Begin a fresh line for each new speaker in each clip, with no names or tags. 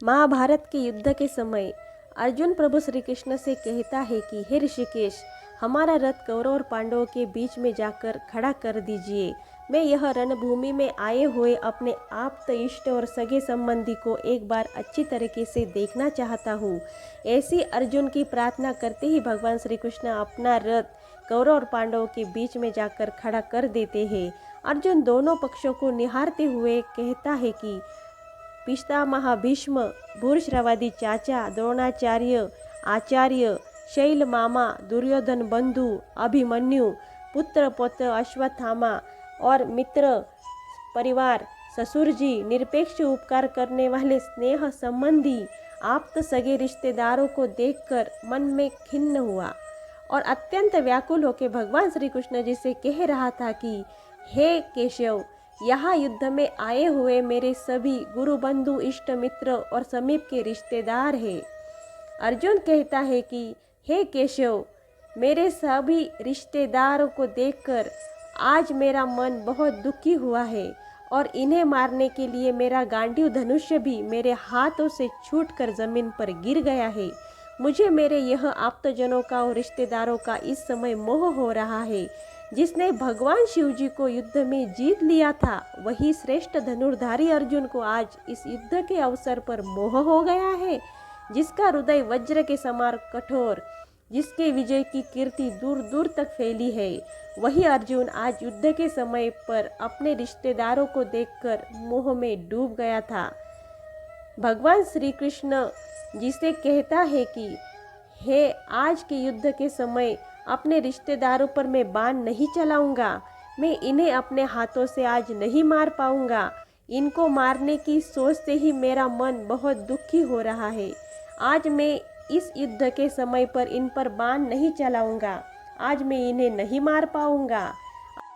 महाभारत के युद्ध के समय अर्जुन प्रभु श्री कृष्ण से कहता है कि हे ऋषिकेश, हमारा रथ कौरव और पांडवों के बीच में जाकर खड़ा कर दीजिए। मैं यह रणभूमि में आए हुए अपने आप्त इष्ट और सगे संबंधी को एक बार अच्छी तरीके से देखना चाहता हूँ। ऐसी अर्जुन की प्रार्थना करते ही भगवान श्री कृष्ण अपना रथ कौरव और पांडवों के बीच में जाकर खड़ा कर देते हैं। अर्जुन दोनों पक्षों को निहारते हुए कहता है कि पितामह भीष्म, भूरिश्रवादी चाचा द्रोणाचार्य, आचार्य शैल मामा, दुर्योधन बंधु अभिमन्यु, पुत्र पौत्र अश्वत्थामा और मित्र परिवार ससुर जी, निरपेक्ष उपकार करने वाले स्नेह संबंधी आप्त सगे रिश्तेदारों को देखकर मन में खिन्न हुआ और अत्यंत व्याकुल होकर भगवान श्री कृष्ण जी से कह रहा था कि हे केशव, यहाँ युद्ध में आए हुए मेरे सभी गुरु बंधु इष्ट मित्र और समीप के रिश्तेदार हैं। अर्जुन कहता है कि हे केशव, मेरे सभी रिश्तेदारों को देखकर आज मेरा मन बहुत दुखी हुआ है और इन्हें मारने के लिए मेरा गांडीव धनुष्य भी मेरे हाथों से छूटकर जमीन पर गिर गया है। मुझे मेरे यह आप्तजनों का और रिश्तेदारों का इस समय मोह हो रहा है। जिसने भगवान शिव जी को युद्ध में जीत लिया था, वही श्रेष्ठ धनुर्धारी अर्जुन को आज इस युद्ध के अवसर पर मोह हो गया है। जिसका हृदय वज्र के समान कठोर, जिसके विजय की कीर्ति दूर दूर तक फैली है, वही अर्जुन आज युद्ध के समय पर अपने रिश्तेदारों को देखकर मोह में डूब गया था। भगवान श्री कृष्ण जिसे कहता है कि हे, आज के युद्ध के समय अपने रिश्तेदारों पर मैं बाण नहीं चलाऊंगा, मैं इन्हें अपने हाथों से आज नहीं मार पाऊंगा। इनको मारने की सोच से ही मेरा मन बहुत दुखी हो रहा है। आज मैं इस युद्ध के समय पर इन पर बाण नहीं चलाऊंगा, आज मैं इन्हें नहीं मार पाऊंगा।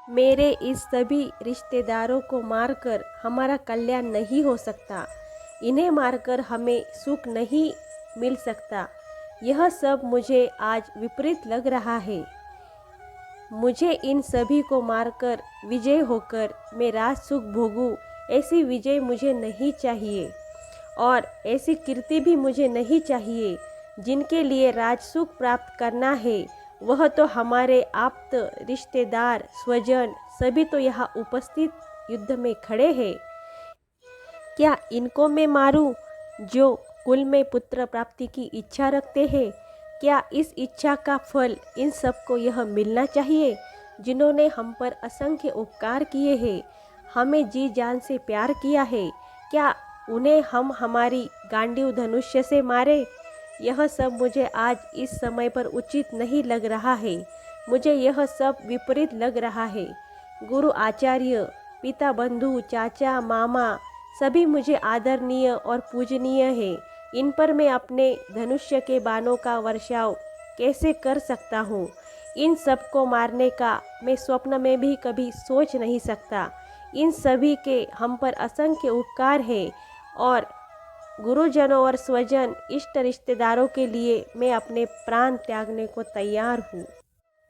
मेरे इस सभी रिश्तेदारों को मारकर हमारा कल्याण नहीं हो सकता, इन्हें मारकर हमें सुख नहीं मिल सकता। यह सब मुझे आज विपरीत लग रहा है। मुझे इन सभी को मारकर विजय होकर मैं राज सुख भोगूं, ऐसी विजय मुझे नहीं चाहिए और ऐसी कीर्ति भी मुझे नहीं चाहिए। जिनके लिए राज सुख प्राप्त करना है, वह तो हमारे आप्त रिश्तेदार स्वजन सभी तो यहाँ उपस्थित युद्ध में खड़े हैं। क्या इनको मैं मारूं जो कुल में पुत्र प्राप्ति की इच्छा रखते हैं? क्या इस इच्छा का फल इन सबको यह मिलना चाहिए जिन्होंने हम पर असंख्य उपकार किए हैं, हमें जी जान से प्यार किया है? क्या उन्हें हम हमारी गांडीव धनुष्य से मारे? यह सब मुझे आज इस समय पर उचित नहीं लग रहा है। मुझे यह सब विपरीत लग रहा है। गुरु आचार्य, पिता बंधु चाचा मामा सभी मुझे आदरणीय और पूजनीय है। इन पर मैं अपने धनुष्य के बाणों का वर्षाव कैसे कर सकता हूँ? इन सब को मारने का मैं स्वप्न में भी कभी सोच नहीं सकता। इन सभी के हम पर असंख्य उपकार है और गुरुजनों और स्वजन इष्ट रिश्तेदारों के लिए मैं अपने प्राण त्यागने को तैयार हूँ।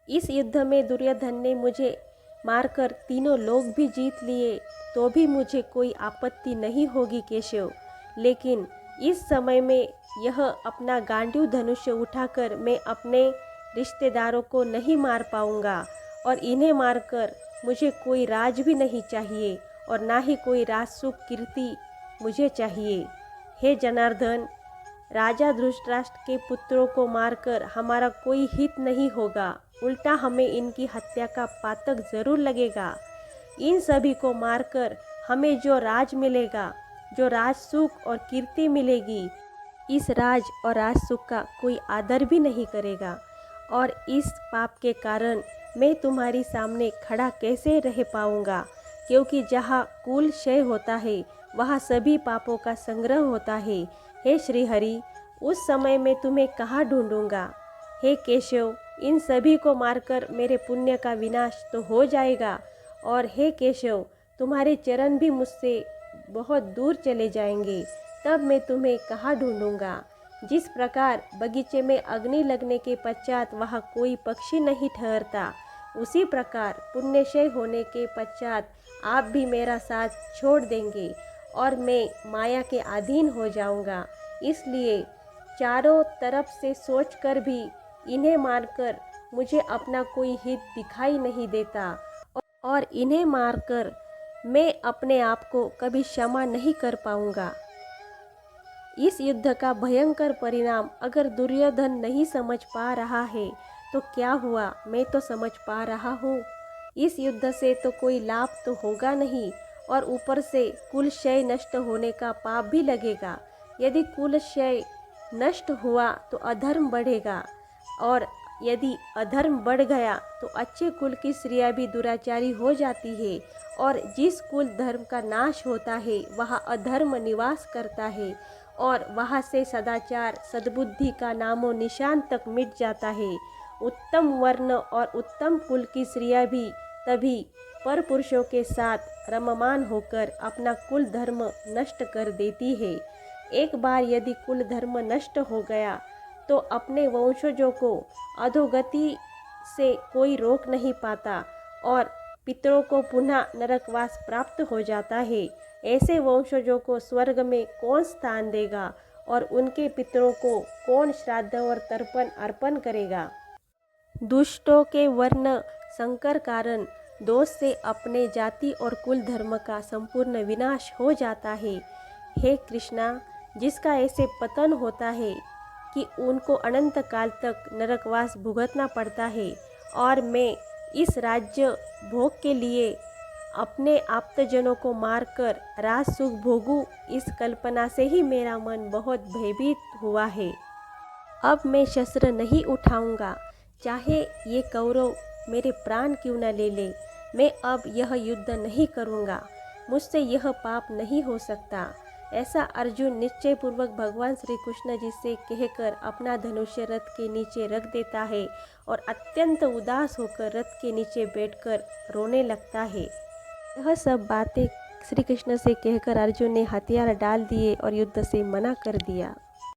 इस युद्ध में दुर्योधन ने मुझे मारकर तीनों लोग भी जीत लिए तो भी मुझे कोई आपत्ति नहीं होगी केशव, लेकिन इस समय में यह अपना गांडीव धनुष्य उठाकर मैं अपने रिश्तेदारों को नहीं मार पाऊंगा और इन्हें मारकर मुझे कोई राज भी नहीं चाहिए और ना ही कोई राजसुख कीर्ति मुझे चाहिए। हे जनार्दन, राजा धृतराष्ट्र के पुत्रों को मारकर हमारा कोई हित नहीं होगा, उल्टा हमें इनकी हत्या का पातक जरूर लगेगा। इन सभी को मारकर हमें जो राज मिलेगा, जो राज सुख और कीर्ति मिलेगी, इस राज और राज सुख का कोई आदर भी नहीं करेगा और इस पाप के कारण मैं तुम्हारी सामने खड़ा कैसे रह पाऊंगा? क्योंकि जहाँ कुल क्षय होता है, वहाँ सभी पापों का संग्रह होता है। हे श्री हरि, उस समय मैं तुम्हें कहाँ ढूंढूंगा? हे केशव, इन सभी को मारकर मेरे पुण्य का विनाश तो हो जाएगा और हे केशव, तुम्हारे चरण भी मुझसे बहुत दूर चले जाएंगे, तब मैं तुम्हें कहाँ ढूंढूंगा? जिस प्रकार बगीचे में अग्नि लगने के पश्चात वहाँ कोई पक्षी नहीं ठहरता, उसी प्रकार पुण्यक्षय होने के पश्चात आप भी मेरा साथ छोड़ देंगे और मैं माया के अधीन हो जाऊंगा। इसलिए चारों तरफ से सोचकर भी इन्हें मारकर मुझे अपना कोई हित दिखाई नहीं देता और इन्हें मारकर मैं अपने आप को कभी क्षमा नहीं कर पाऊंगा। इस युद्ध का भयंकर परिणाम अगर दुर्योधन नहीं समझ पा रहा है तो क्या हुआ, मैं तो समझ पा रहा हूँ। इस युद्ध से तो कोई लाभ तो होगा नहीं और ऊपर से कुल क्षय नष्ट होने का पाप भी लगेगा। यदि कुल क्षय नष्ट हुआ तो अधर्म बढ़ेगा और यदि अधर्म बढ़ गया तो अच्छे कुल की स्त्रियां भी दुराचारी हो जाती है और जिस कुल धर्म का नाश होता है वहाँ अधर्म निवास करता है और वहाँ से सदाचार सद्बुद्धि का नामो निशान तक मिट जाता है। उत्तम वर्ण और उत्तम कुल की स्त्रियां भी तभी पर पुरुषों के साथ रममान होकर अपना कुल धर्म नष्ट कर देती है। एक बार यदि कुल धर्म नष्ट हो गया तो अपने वंशजों को अधोगति से कोई रोक नहीं पाता और पितरों को पुनः नरकवास प्राप्त हो जाता है। ऐसे वंशजों को स्वर्ग में कौन स्थान देगा और उनके पितरों को कौन श्राद्ध और तर्पण अर्पण करेगा। दुष्टों के वर्ण संकर कारण दोष से अपने जाति और कुल धर्म का संपूर्ण विनाश हो जाता है। हे कृष्णा, जिसका ऐसे पतन होता है कि उनको अनंत काल तक नरकवास भुगतना पड़ता है और मैं इस राज्य भोग के लिए अपने आप्तजनों को मारकर राज सुख भोगूं, इस कल्पना से ही मेरा मन बहुत भयभीत हुआ है। अब मैं शस्त्र नहीं उठाऊंगा, चाहे ये कौरव मेरे प्राण क्यों न ले ले। मैं अब यह युद्ध नहीं करूंगा, मुझसे यह पाप नहीं हो सकता। ऐसा अर्जुन निश्चय पूर्वक भगवान श्री कृष्ण जी से कहकर अपना धनुष्य रथ के नीचे रख देता है और अत्यंत उदास होकर रथ के नीचे बैठकर रोने लगता है। यह सब बातें श्री कृष्ण से कहकर अर्जुन ने हथियार डाल दिए और युद्ध से मना कर दिया।